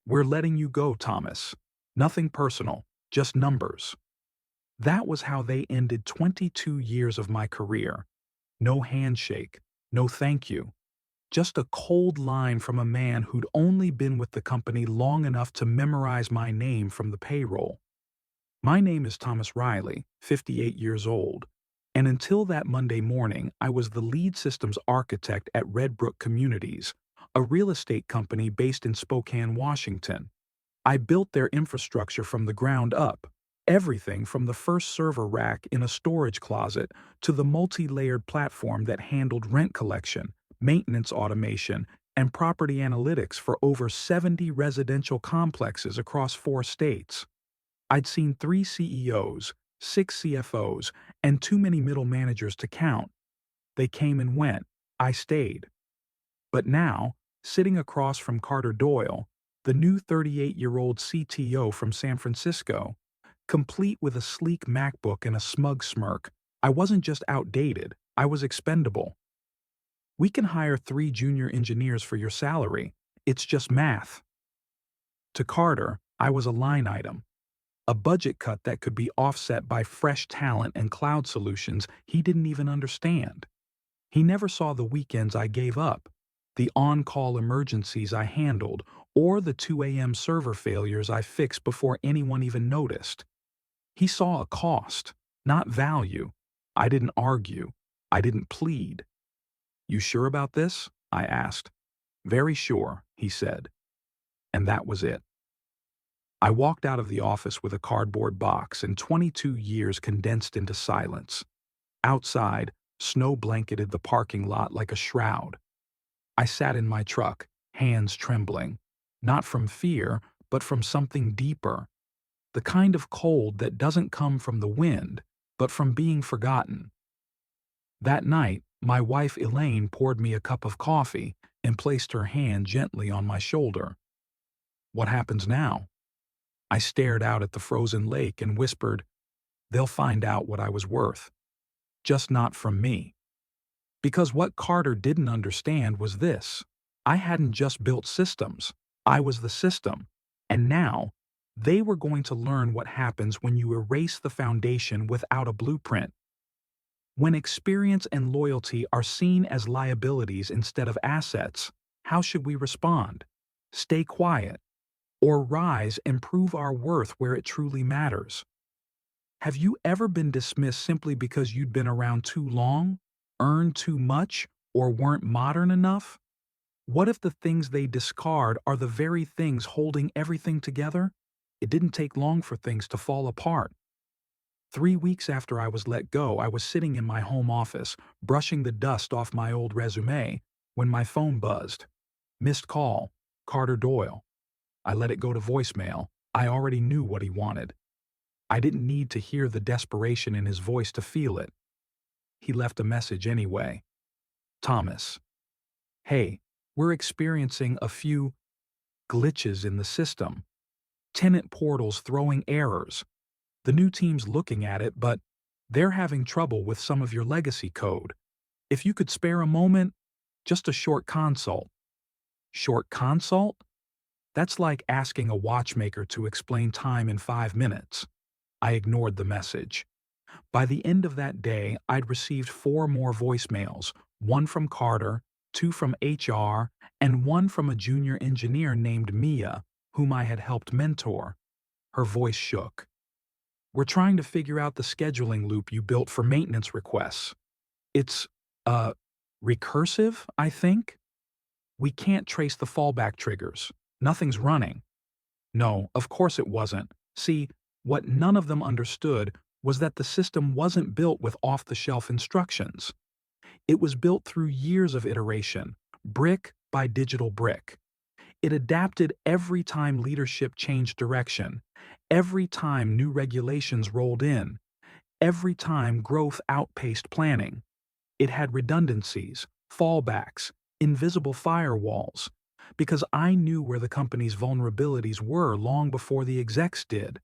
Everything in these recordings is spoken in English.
"We're letting you go, Thomas. Nothing personal, just numbers." That was how they ended 22 years of my career. No handshake, no thank you. Just a cold line from a man who'd only been with the company long enough to memorize my name from the payroll. My name is Thomas Reilly, 58 years old, and until that Monday morning, I was the lead systems architect at Redbrook Communities, a real estate company based in Spokane, Washington. I built their infrastructure from the ground up, everything from the first server rack in a storage closet to the multi-layered platform that handled rent collection, maintenance automation, and property analytics for over 70 residential complexes across 4 states. I'd seen 3 CEOs, 6 CFOs, and too many middle managers to count. They came and went. I stayed. But now, sitting across from Carter Doyle, the new 38-year-old CTO from San Francisco, complete with a sleek MacBook and a smug smirk, I wasn't just outdated, I was expendable. "We can hire 3 junior engineers for your salary. It's just math." To Carter, I was a line item, a budget cut that could be offset by fresh talent and cloud solutions he didn't even understand. He never saw the weekends I gave up, the on-call emergencies I handled, or the 2 a.m. server failures I fixed before anyone even noticed. He saw a cost, not value. I didn't argue. I didn't plead. "You sure about this?" I asked. "Very sure," he said. And that was it. I walked out of the office with a cardboard box and 22 years condensed into silence. Outside, snow blanketed the parking lot like a shroud. I sat in my truck, hands trembling, not from fear, but from something deeper. The kind of cold that doesn't come from the wind, but from being forgotten. That night, my wife Elaine poured me a cup of coffee and placed her hand gently on my shoulder. "What happens now?" I stared out at the frozen lake and whispered, "They'll find out what I was worth. Just not from me." Because what Carter didn't understand was this: I hadn't just built systems, I was the system. And now, they were going to learn what happens when you erase the foundation without a blueprint. When experience and loyalty are seen as liabilities instead of assets, how should we respond? Stay quiet, or rise and prove our worth where it truly matters? Have you ever been dismissed simply because you'd been around too long, earned too much, or weren't modern enough? What if the things they discard are the very things holding everything together? It didn't take long for things to fall apart. 3 weeks after I was let go, I was sitting in my home office, brushing the dust off my old resume, when my phone buzzed. Missed call, Carter Doyle. I let it go to voicemail. I already knew what he wanted. I didn't need to hear the desperation in his voice to feel it. He left a message anyway. "Thomas, hey, we're experiencing a few glitches in the system. Tenant portals throwing errors. The new team's looking at it, but they're having trouble with some of your legacy code. If you could spare a moment, just a short consult." Short consult? That's like asking a watchmaker to explain time in 5 minutes. I ignored the message. By the end of that day, I'd received 4 more voicemails, 1 from Carter, 2 from HR, and 1 from a junior engineer named Mia, whom I had helped mentor. Her voice shook. "We're trying to figure out the scheduling loop you built for maintenance requests. It's, recursive, I think? We can't trace the fallback triggers. Nothing's running." No, of course it wasn't. See, what none of them understood was that the system wasn't built with off-the-shelf instructions. It was built through years of iteration, brick by digital brick. It adapted every time leadership changed direction, every time new regulations rolled in, every time growth outpaced planning. It had redundancies, fallbacks, invisible firewalls, because I knew where the company's vulnerabilities were long before the execs did.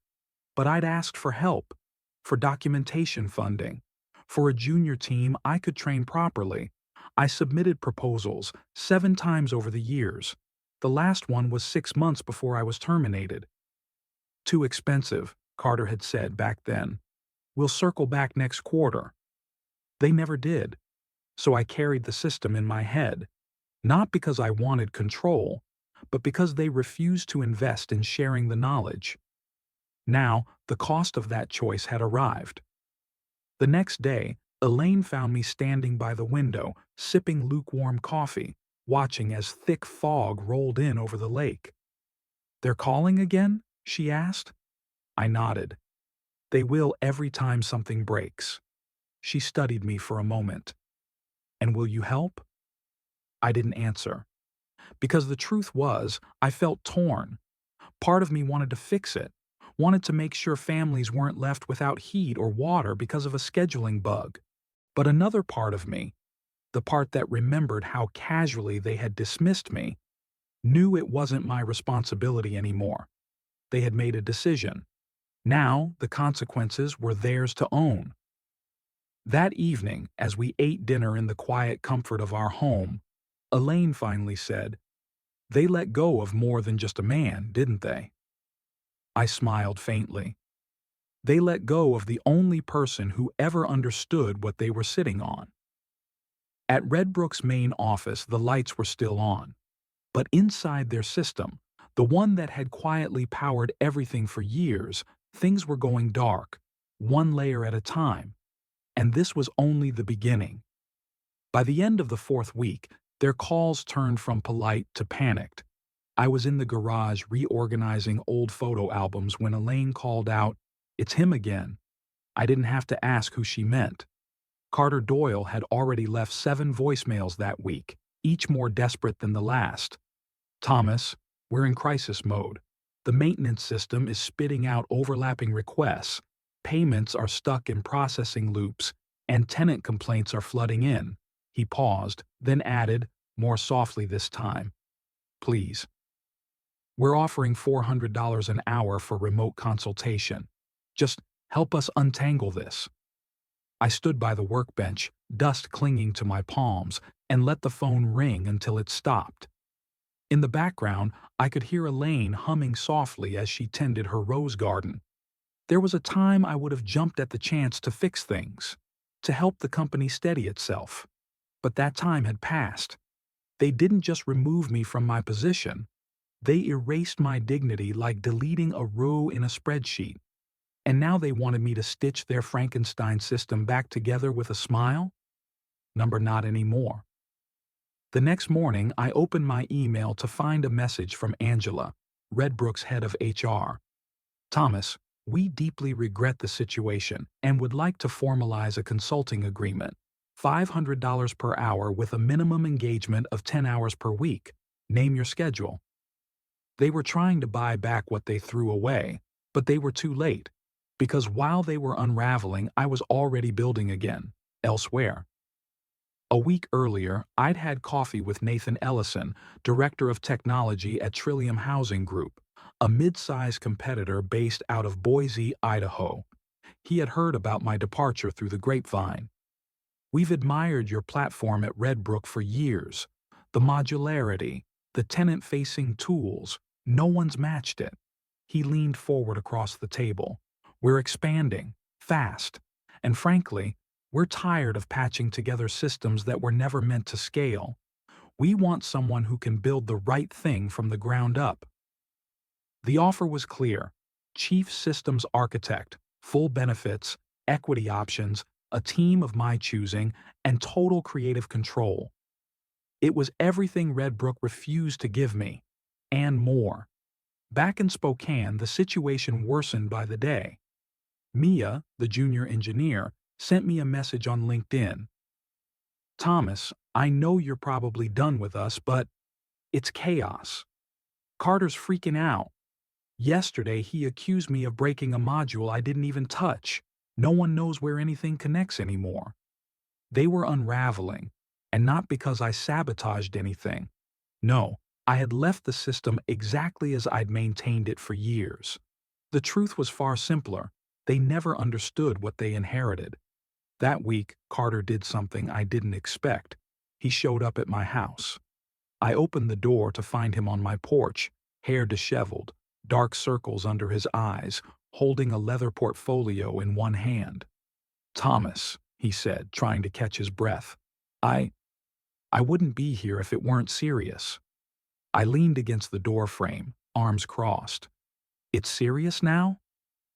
But I'd asked for help, for documentation funding, for a junior team I could train properly. I submitted proposals 7 times over the years. The last one was 6 months before I was terminated. Too expensive, Carter had said back then. We'll circle back next quarter. They never did. So I carried the system in my head, not because I wanted control, but because they refused to invest in sharing the knowledge. Now, the cost of that choice had arrived. The next day, Elaine found me standing by the window, sipping lukewarm coffee, watching as thick fog rolled in over the lake. "They're calling again?" she asked. I nodded. "They will every time something breaks." She studied me for a moment. "And will you help?" I didn't answer. Because the truth was, I felt torn. Part of me wanted to fix it, wanted to make sure families weren't left without heat or water because of a scheduling bug. But another part of me, the part that remembered how casually they had dismissed me, knew it wasn't my responsibility anymore. They had made a decision. Now, the consequences were theirs to own. That evening, as we ate dinner in the quiet comfort of our home, Elaine finally said, "They let go of more than just a man, didn't they?" I smiled faintly. They let go of the only person who ever understood what they were sitting on. At Redbrook's main office, the lights were still on. But inside their system, the one that had quietly powered everything for years, things were going dark, one layer at a time. And this was only the beginning. By the end of the 4th week, their calls turned from polite to panicked. I was in the garage reorganizing old photo albums when Elaine called out, "It's him again." I didn't have to ask who she meant. Carter Doyle had already left 7 voicemails that week, each more desperate than the last. "Thomas, we're in crisis mode. The maintenance system is spitting out overlapping requests. Payments are stuck in processing loops, and tenant complaints are flooding in." He paused, then added, more softly this time, "Please. We're offering $400 an hour for remote consultation. Just help us untangle this." I stood by the workbench, dust clinging to my palms, and let the phone ring until it stopped. In the background, I could hear Elaine humming softly as she tended her rose garden. There was a time I would have jumped at the chance to fix things, to help the company steady itself. But that time had passed. They didn't just remove me from my position. They erased my dignity like deleting a row in a spreadsheet. And now they wanted me to stitch their Frankenstein system back together with a smile? Not anymore. The next morning, I opened my email to find a message from Angela, Redbrook's head of HR. "Thomas, we deeply regret the situation and would like to formalize a consulting agreement. $500 per hour with a minimum engagement of 10 hours per week. Name your schedule." They were trying to buy back what they threw away, but they were too late. Because while they were unraveling, I was already building again, elsewhere. A week earlier, I'd had coffee with Nathan Ellison, Director of Technology at Trillium Housing Group, a mid-sized competitor based out of Boise, Idaho. He had heard about my departure through the grapevine. "We've admired your platform at Redbrook for years. The modularity, the tenant-facing tools, no one's matched it." He leaned forward across the table. "We're expanding, fast, and frankly, we're tired of patching together systems that were never meant to scale. We want someone who can build the right thing from the ground up." The offer was clear: Chief Systems Architect, full benefits, equity options, a team of my choosing, and total creative control. It was everything Redbrook refused to give me, and more. Back in Spokane, the situation worsened by the day. Mia, the junior engineer, sent me a message on LinkedIn. "Thomas, I know you're probably done with us, but it's chaos. Carter's freaking out. Yesterday he accused me of breaking a module I didn't even touch. No one knows where anything connects anymore." They were unraveling, and not because I sabotaged anything. No, I had left the system exactly as I'd maintained it for years. The truth was far simpler. They never understood what they inherited. That week, Carter did something I didn't expect. He showed up at my house. I opened the door to find him on my porch, hair disheveled, dark circles under his eyes, holding a leather portfolio in one hand. "Thomas," he said, trying to catch his breath. I I wouldn't be here if it weren't serious." I leaned against the door frame, arms crossed. "It's serious now?"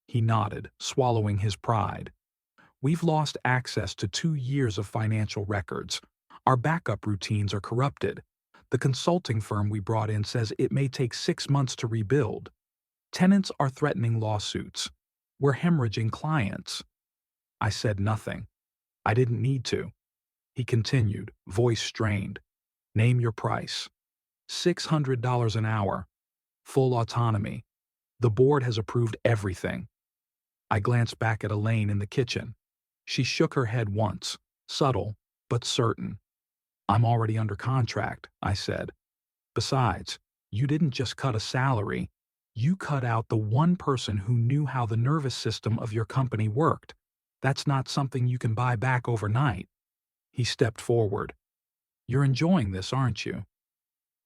He nodded, swallowing his pride. "We've lost access to 2 years of financial records. Our backup routines are corrupted. The consulting firm we brought in says it may take 6 months to rebuild. Tenants are threatening lawsuits. We're hemorrhaging clients." I said nothing. I didn't need to. He continued, voice strained. "Name your price. $600 an hour. Full autonomy. The board has approved everything." I glanced back at Elaine in the kitchen. She shook her head once, subtle but certain. "I'm already under contract," I said. "Besides, you didn't just cut a salary. You cut out the one person who knew how the nervous system of your company worked. That's not something you can buy back overnight." He stepped forward. "You're enjoying this, aren't you?"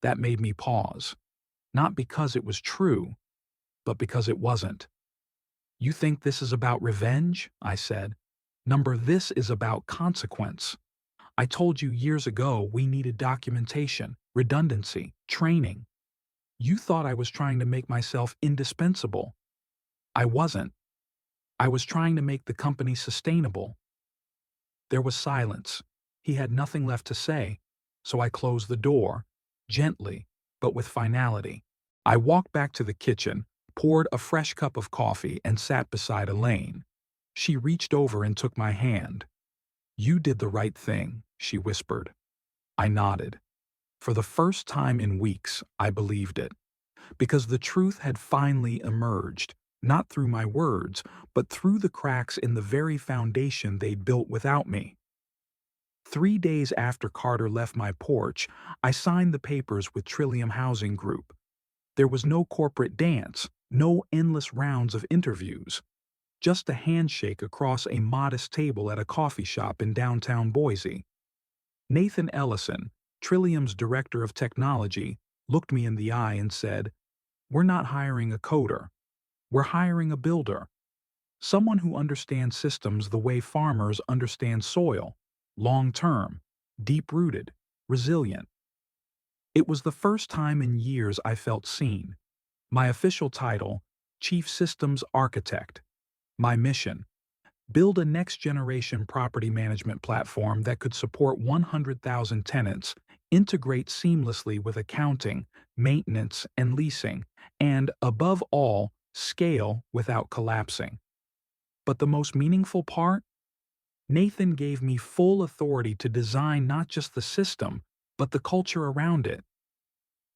That made me pause. Not because it was true, but because it wasn't. "You think this is about revenge?" I said. This is about consequence. I told you years ago we needed documentation, redundancy, training. You thought I was trying to make myself indispensable. I wasn't. I was trying to make the company sustainable." There was silence. He had nothing left to say, so I closed the door, gently, but with finality. I walked back to the kitchen, poured a fresh cup of coffee, and sat beside Elaine. She reached over and took my hand. "You did the right thing," she whispered. I nodded. For the first time in weeks, I believed it. Because the truth had finally emerged, not through my words, but through the cracks in the very foundation they'd built without me. 3 days after Carter left my porch, I signed the papers with Trillium Housing Group. There was no corporate dance, no endless rounds of interviews. Just a handshake across a modest table at a coffee shop in downtown Boise. Nathan Ellison, Trillium's director of technology, looked me in the eye and said, "We're not hiring a coder. We're hiring a builder. Someone who understands systems the way farmers understand soil. Long-term, deep-rooted, resilient." It was the first time in years I felt seen. My official title, Chief Systems Architect. My mission, build a next-generation property management platform that could support 100,000 tenants, integrate seamlessly with accounting, maintenance, and leasing, and, above all, scale without collapsing. But the most meaningful part? Nathan gave me full authority to design not just the system, but the culture around it.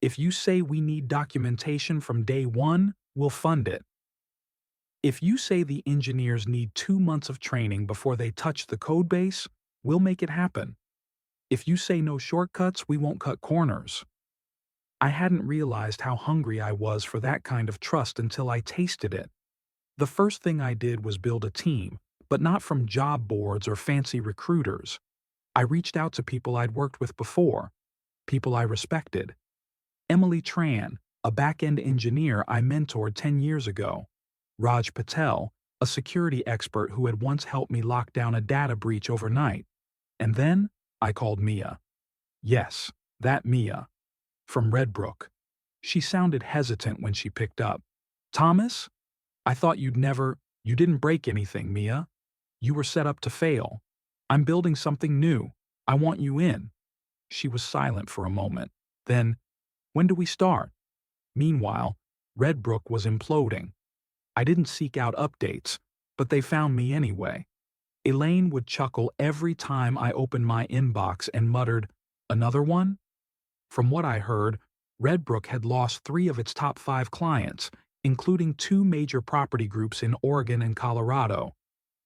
"If you say we need documentation from day one, we'll fund it. If you say the engineers need 2 months of training before they touch the code base, we'll make it happen. If you say no shortcuts, we won't cut corners." I hadn't realized how hungry I was for that kind of trust until I tasted it. The first thing I did was build a team, but not from job boards or fancy recruiters. I reached out to people I'd worked with before, people I respected. Emily Tran, a back-end engineer I mentored 10 years ago. Raj Patel, a security expert who had once helped me lock down a data breach overnight. And then I called Mia. Yes, that Mia. From Red Brook. She sounded hesitant when she picked up. "Thomas? I thought you didn't break anything, Mia. You were set up to fail. I'm building something new. I want you in." She was silent for a moment. Then, "When do we start?" Meanwhile, Red Brook was imploding. I didn't seek out updates, but they found me anyway. Elaine would chuckle every time I opened my inbox and muttered, "Another one?" From what I heard, Red Brook had lost 3 of its top 5 clients, including 2 major property groups in Oregon and Colorado.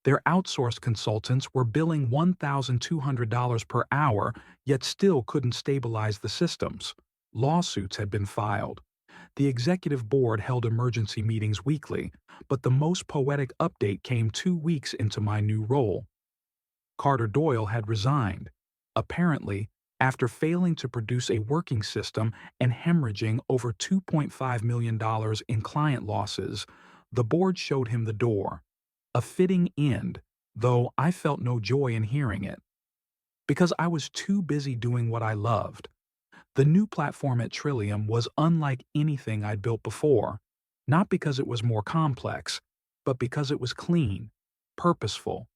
Their outsourced consultants were billing $1,200 per hour, yet still couldn't stabilize the systems. Lawsuits had been filed. The executive board held emergency meetings weekly, but the most poetic update came 2 weeks into my new role. Carter Doyle had resigned. Apparently, After failing to produce a working system and hemorrhaging over $2.5 million in client losses, the board showed him the door. A fitting end, though I felt no joy in hearing it. Because I was too busy doing what I loved. The new platform at Trillium was unlike anything I'd built before, not because it was more complex, but because it was clean, purposeful,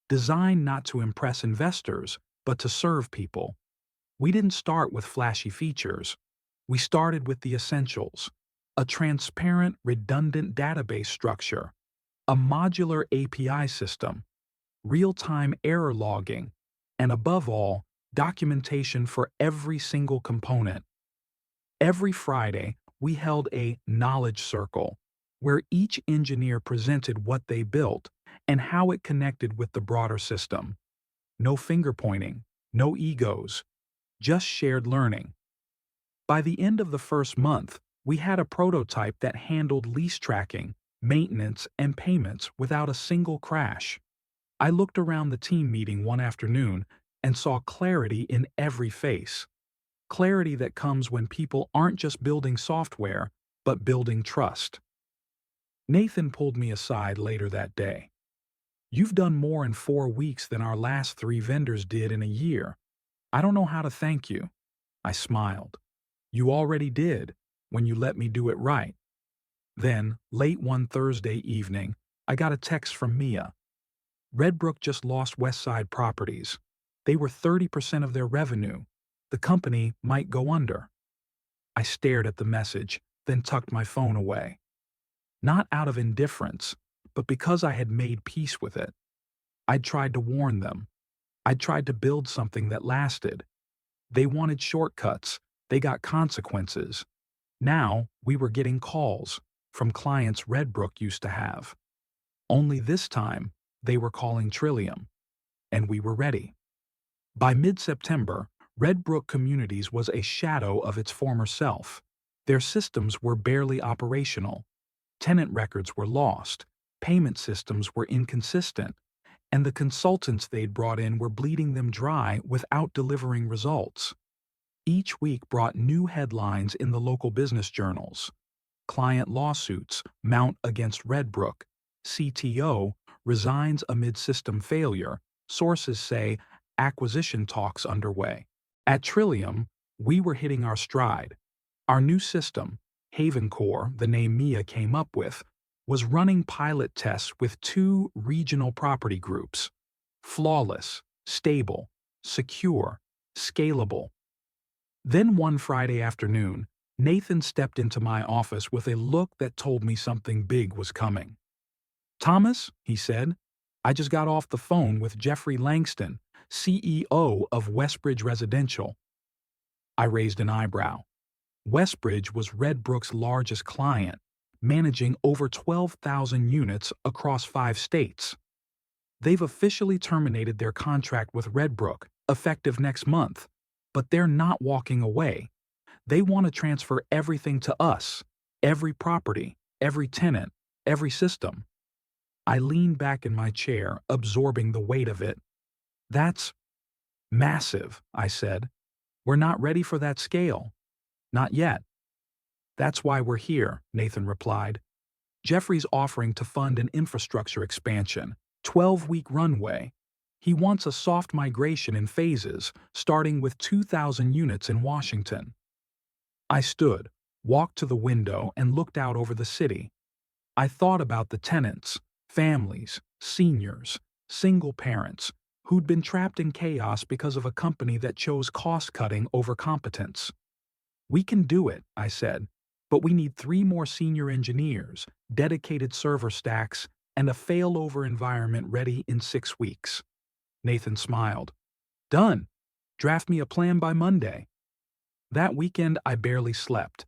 designed not to impress investors, but to serve people. We didn't start with flashy features. We started with the essentials: a transparent, redundant database structure, a modular API system, real-time error logging, and above all, documentation for every single component. Every Friday, we held a knowledge circle where each engineer presented what they built and how it connected with the broader system. No finger-pointing, no egos, just shared learning. By the end of the first month, we had a prototype that handled lease tracking, maintenance, and payments without a single crash. I looked around the team meeting one afternoon and saw clarity in every face. Clarity that comes when people aren't just building software, but building trust. Nathan pulled me aside later that day. "You've done more in 4 weeks than our last 3 vendors did in a year. I don't know how to thank you." I smiled. "You already did, when you let me do it right." Then, late one Thursday evening, I got a text from Mia. Redbrook just lost Westside Properties. They were 30% of their revenue. The company might go under. I stared at the message, then tucked my phone away. Not out of indifference, but because I had made peace with it. I'd tried to warn them. I'd tried to build something that lasted. They wanted shortcuts. They got consequences. Now we were getting calls from clients Redbrook used to have. Only this time, they were calling Trillium. And we were ready. By mid-September, Redbrook Communities was a shadow of its former self. Their systems were barely operational. Tenant records were lost, payment systems were inconsistent, and the consultants they'd brought in were bleeding them dry without delivering results. Each week brought new headlines in the local business journals. Client lawsuits mount against Redbrook. CTO resigns amid system failure. Sources say acquisition talks underway. At Trillium, we were hitting our stride. Our new system, HavenCore, the name Mia came up with, was running pilot tests with 2 regional property groups. Flawless, stable, secure, scalable. Then one Friday afternoon, Nathan stepped into my office with a look that told me something big was coming. "Thomas," he said, "I just got off the phone with Jeffrey Langston, CEO of Westbridge Residential." I raised an eyebrow. Westbridge was Redbrook's largest client, managing over 12,000 units across 5 states. They've officially terminated their contract with Redbrook, effective next month, but they're not walking away. They want to transfer everything to us, every property, every tenant, every system. I leaned back in my chair, absorbing the weight of it. "That's massive," I said. "We're not ready for that scale. Not yet." "That's why we're here," Nathan replied. "Jeffrey's offering to fund an infrastructure expansion, 12-week runway. He wants a soft migration in phases, starting with 2,000 units in Washington." I stood, walked to the window, and looked out over the city. I thought about the tenants, families, seniors, single parents, who'd been trapped in chaos because of a company that chose cost-cutting over competence. "We can do it," I said, "but we need 3 more senior engineers, dedicated server stacks, and a failover environment ready in 6 weeks." Nathan smiled. "Done. Draft me a plan by Monday." That weekend, I barely slept.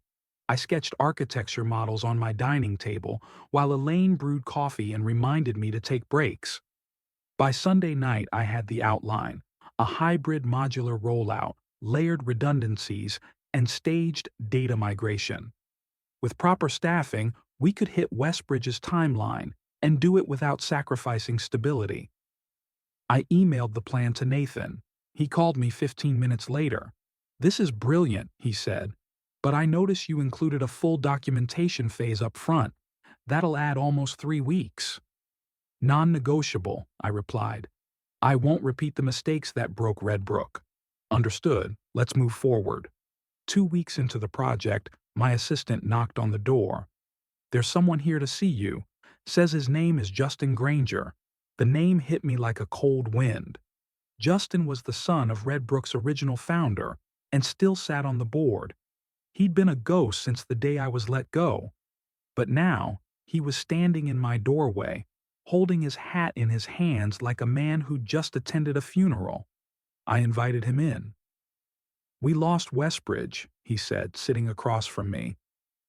I sketched architecture models on my dining table while Elaine brewed coffee and reminded me to take breaks. By Sunday night, I had the outline: a hybrid modular rollout, layered redundancies, and staged data migration. With proper staffing, we could hit Westbridge's timeline and do it without sacrificing stability. I emailed the plan to Nathan. He called me 15 minutes later. "This is brilliant," he said, "but I notice you included a full documentation phase up front. That'll add almost 3 weeks." "Non-negotiable," I replied. "I won't repeat the mistakes that broke Red Brook." "Understood. Let's move forward." 2 weeks into the project, my assistant knocked on the door. "There's someone here to see you. Says his name is Justin Granger." The name hit me like a cold wind. Justin was the son of Red Brook's original founder and still sat on the board. He'd been a ghost since the day I was let go. But now, he was standing in my doorway, holding his hat in his hands like a man who'd just attended a funeral. I invited him in. "We lost Westbridge," he said, sitting across from me.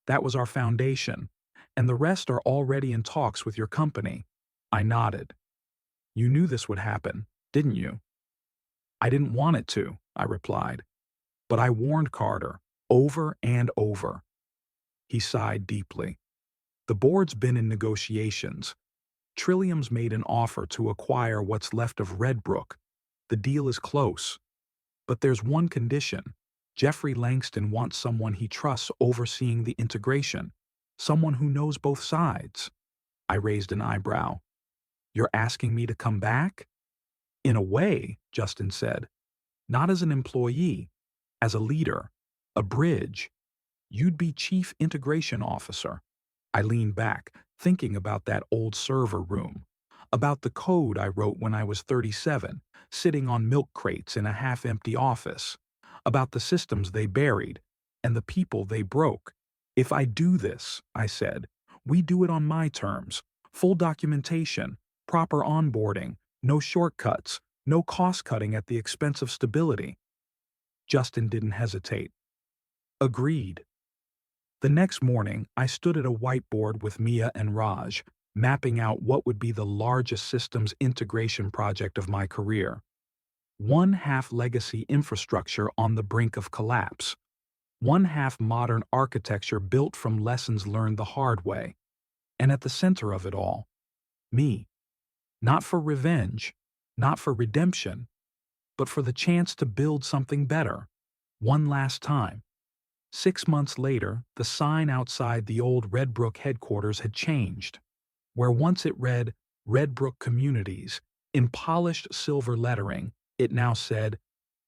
"That was our foundation, and the rest are already in talks with your company." I nodded. "You knew this would happen, didn't you?" "I didn't want it to," I replied. "But I warned Carter, over and over." He sighed deeply. "The board's been in negotiations. Trillium's made an offer to acquire what's left of Red Brook. The deal is close. But there's one condition. Jeffrey Langston wants someone he trusts overseeing the integration, someone who knows both sides." I raised an eyebrow. "You're asking me to come back?" "In a way," Justin said. "Not as an employee, as a leader, a bridge. You'd be Chief Integration Officer." I leaned back, thinking about that old server room, about the code I wrote when I was 37, sitting on milk crates in a half-empty office, about the systems they buried and the people they broke. "If I do this," I said, "we do it on my terms. Full documentation, proper onboarding, no shortcuts, no cost-cutting at the expense of stability." Justin didn't hesitate. "Agreed." The next morning, I stood at a whiteboard with Mia and Raj, mapping out what would be the largest systems integration project of my career. One half legacy infrastructure on the brink of collapse. One half modern architecture built from lessons learned the hard way. And at the center of it all, me. Not for revenge, not for redemption, but for the chance to build something better. One last time. 6 months later, the sign outside the old Red Brook headquarters had changed. Where once it read, "Red Brook Communities," in polished silver lettering, it now said,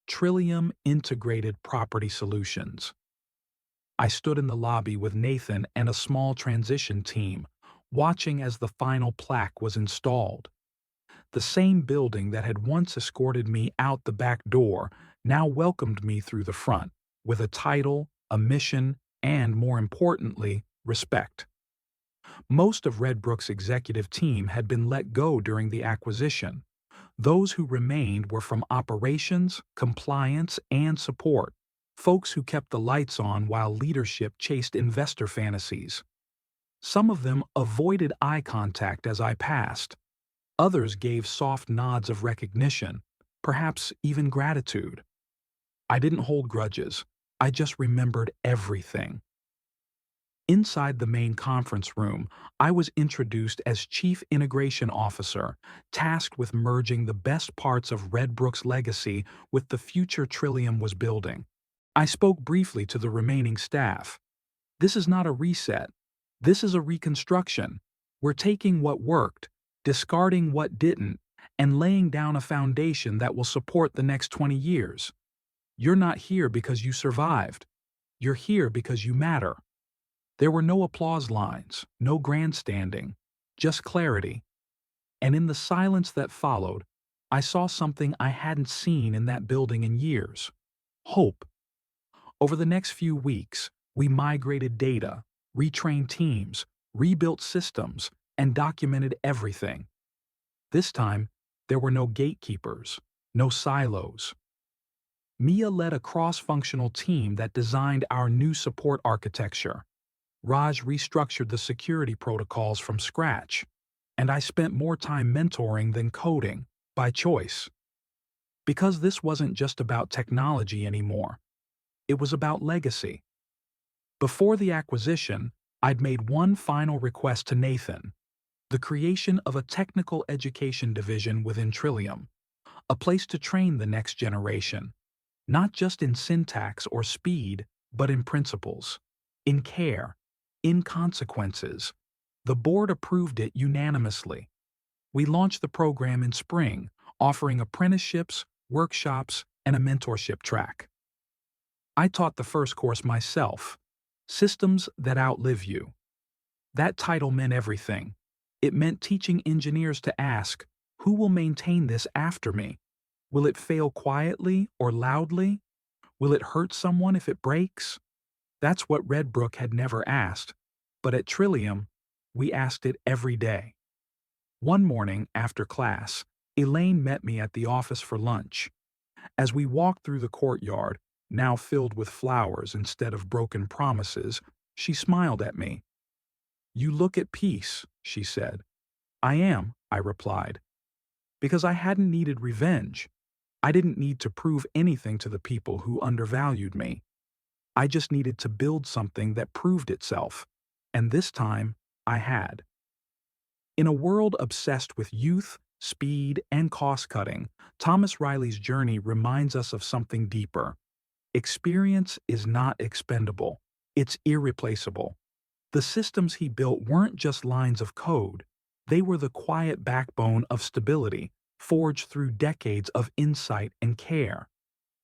"Trillium Integrated Property Solutions." I stood in the lobby with Nathan and a small transition team, watching as the final plaque was installed. The same building that had once escorted me out the back door now welcomed me through the front, with a title, a mission, and, more importantly, respect. Most of Red Brook's executive team had been let go during the acquisition. Those who remained were from operations, compliance, and support, folks who kept the lights on while leadership chased investor fantasies. Some of them avoided eye contact as I passed. Others gave soft nods of recognition, perhaps even gratitude. I didn't hold grudges. I just remembered everything. Inside the main conference room, I was introduced as Chief Integration Officer, tasked with merging the best parts of Red Brook's legacy with the future Trillium was building. I spoke briefly to the remaining staff. "This is not a reset. This is a reconstruction. We're taking what worked, discarding what didn't, and laying down a foundation that will support the next 20 years. You're not here because you survived. You're here because you matter." There were no applause lines, no grandstanding, just clarity. And in the silence that followed, I saw something I hadn't seen in that building in years. Hope. Over the next few weeks, we migrated data, retrained teams, rebuilt systems, and documented everything. This time, there were no gatekeepers, no silos. Mia led a cross-functional team that designed our new support architecture. Raj restructured the security protocols from scratch, and I spent more time mentoring than coding, by choice. Because this wasn't just about technology anymore. It was about legacy. Before the acquisition, I'd made one final request to Nathan: the creation of a technical education division within Trillium, a place to train the next generation. not just in syntax or speed, but in principles, in care, in consequences. The board approved it unanimously. We launched the program in spring, offering apprenticeships, workshops, and a mentorship track. I taught the first course myself, Systems That Outlive You. That title meant everything. It meant teaching engineers to ask, who will maintain this after me? Will it fail quietly or loudly? Will it hurt someone if it breaks? That's what Redbrook had never asked, but at Trillium, we asked it every day. One morning after class, Elaine met me at the office for lunch. As we walked through the courtyard, now filled with flowers instead of broken promises, she smiled at me. "You look at peace," she said. "I am," I replied, because I hadn't needed revenge. I didn't need to prove anything to the people who undervalued me. I just needed to build something that proved itself, and this time I had. In a world obsessed with youth, speed, and cost-cutting, Thomas Reilly's journey reminds us of something deeper. Experience is not expendable. It's irreplaceable. The systems he built weren't just lines of code. They were the quiet backbone of stability, forged through decades of insight and care.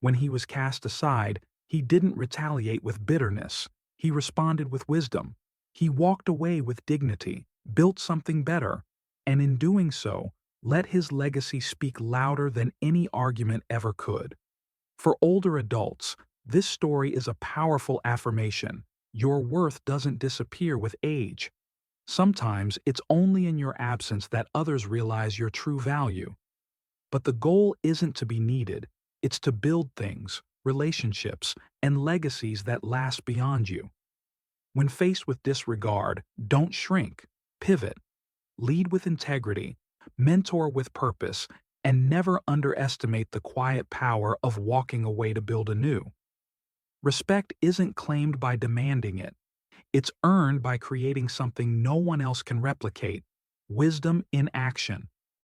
When he was cast aside, he didn't retaliate with bitterness. He responded with wisdom. He walked away with dignity, built something better, and in doing so, let his legacy speak louder than any argument ever could. For older adults, this story is a powerful affirmation. Your worth doesn't disappear with age. Sometimes it's only in your absence that others realize your true value. But the goal isn't to be needed, it's to build things, relationships, and legacies that last beyond you. When faced with disregard, don't shrink, pivot, lead with integrity, mentor with purpose, and never underestimate the quiet power of walking away to build anew. Respect isn't claimed by demanding it. It's earned by creating something no one else can replicate. Wisdom in action.